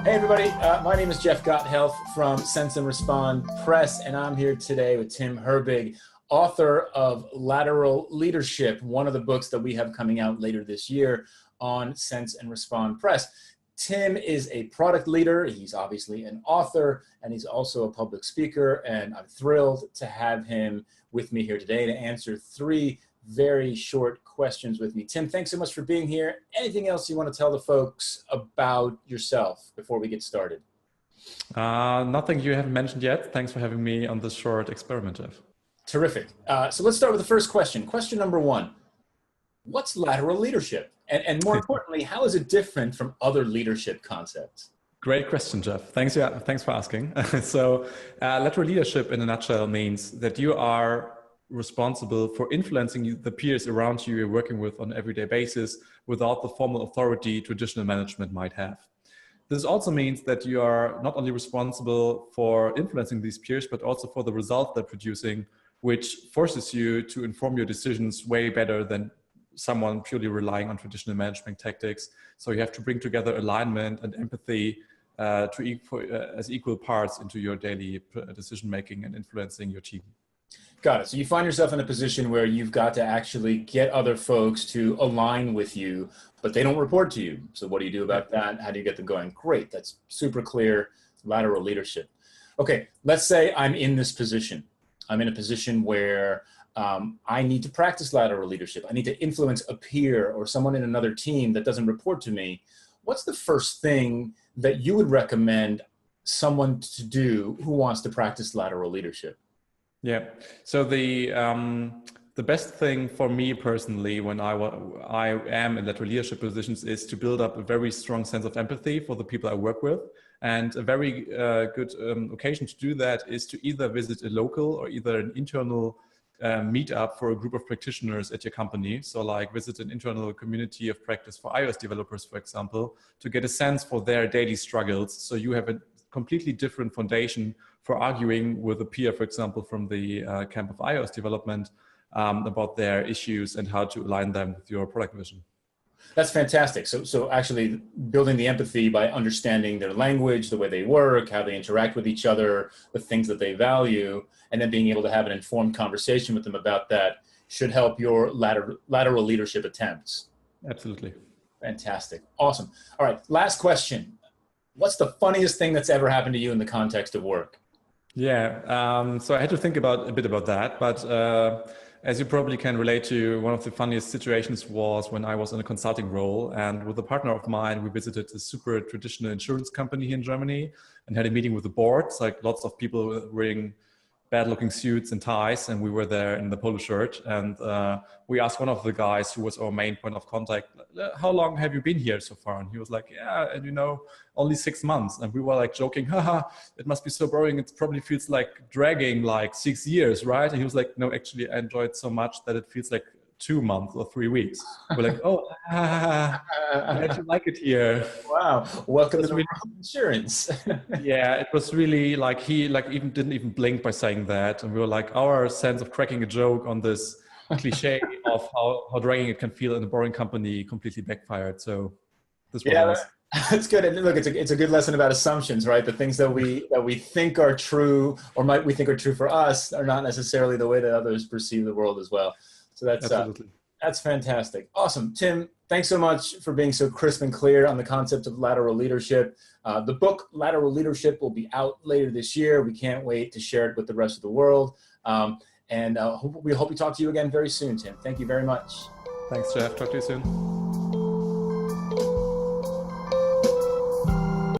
Hey everybody, my name is Jeff Gothelf from Sense and Respond Press, and I'm here today with Tim Herbig, author of Lateral Leadership, one of the books that we have coming out later this year on Sense and Respond Press. Tim is a product leader, he's obviously an author, and he's also a public speaker, and I'm thrilled to have him with me here today to answer three very short questions with me. Tim, thanks so much for being here. Anything else you want to tell the folks about yourself before we get started? Nothing you haven't mentioned yet. Thanks for having me on this short experiment, Jeff. Terrific. So let's start with the first question. Question number one, what's lateral leadership? And more importantly, how is it different from other leadership concepts? Great question, Jeff. Thanks for asking. So lateral leadership in a nutshell means that you are responsible for influencing the peers around you you're working with on an everyday basis without the formal authority traditional management might have. This also means that you are not only responsible for influencing these peers, but also for the result they're producing, which forces you to inform your decisions way better than someone purely relying on traditional management tactics. So you have to bring together alignment and empathy as equal parts into your daily decision-making and influencing your team. Got it. So you find yourself in a position where you've got to actually get other folks to align with you, but they don't report to you. So what do you do about that? How do you get them going? Great. That's super clear. Lateral leadership. Okay. Let's say I'm in this position. I'm in a position where I need to practice lateral leadership. I need to influence a peer or someone in another team that doesn't report to me. What's the first thing that you would recommend someone to do who wants to practice lateral leadership? Yeah. So the best thing for me personally when I am in lateral leadership positions is to build up a very strong sense of empathy for the people I work with. And a very good occasion to do that is to either visit a local or either an internal meetup for a group of practitioners at your company. So like visit an internal community of practice for iOS developers, for example, to get a sense for their daily struggles. So you have a completely different foundation for arguing with a peer, for example, from the camp of iOS development about their issues and how to align them with your product vision. That's fantastic. So actually building the empathy by understanding their language, the way they work, how they interact with each other, the things that they value, and then being able to have an informed conversation with them about that should help your lateral leadership attempts. Absolutely. Fantastic. Awesome. All right. Last question. What's the funniest thing that's ever happened to you in the context of work? Yeah, so I had to think a bit about that, but as you probably can relate to, one of the funniest situations was when I was in a consulting role, and with a partner of mine, we visited a super traditional insurance company here in Germany and had a meeting with the board. It's like lots of people wearing bad-looking suits and ties, and we were there in the polo shirt. And we asked one of the guys who was our main point of contact, how long have you been here so far? And he was like, yeah, and only 6 months. And we were like joking, haha, it must be so boring. It probably feels like dragging like 6 years, right? And he was like, no, actually, I enjoyed so much that it feels like 2 months or 3 weeks. We're like, oh, glad you like it here. Wow, welcome to the world of insurance. Yeah, it was really like he even didn't even blink by saying that, and we were like, our sense of cracking a joke on this cliche of how dragging it can feel in a boring company completely backfired. So this was that's good. And look, it's a good lesson about assumptions, right? The things that we think are true or we think are true for us are not necessarily the way that others perceive the world as well. So that's fantastic. Awesome. Tim, thanks so much for being so crisp and clear on the concept of lateral leadership. The book, Lateral Leadership, will be out later this year. We can't wait to share it with the rest of the world. We hope we talk to you again very soon, Tim. Thank you very much. Thanks, Jeff. Talk to you soon.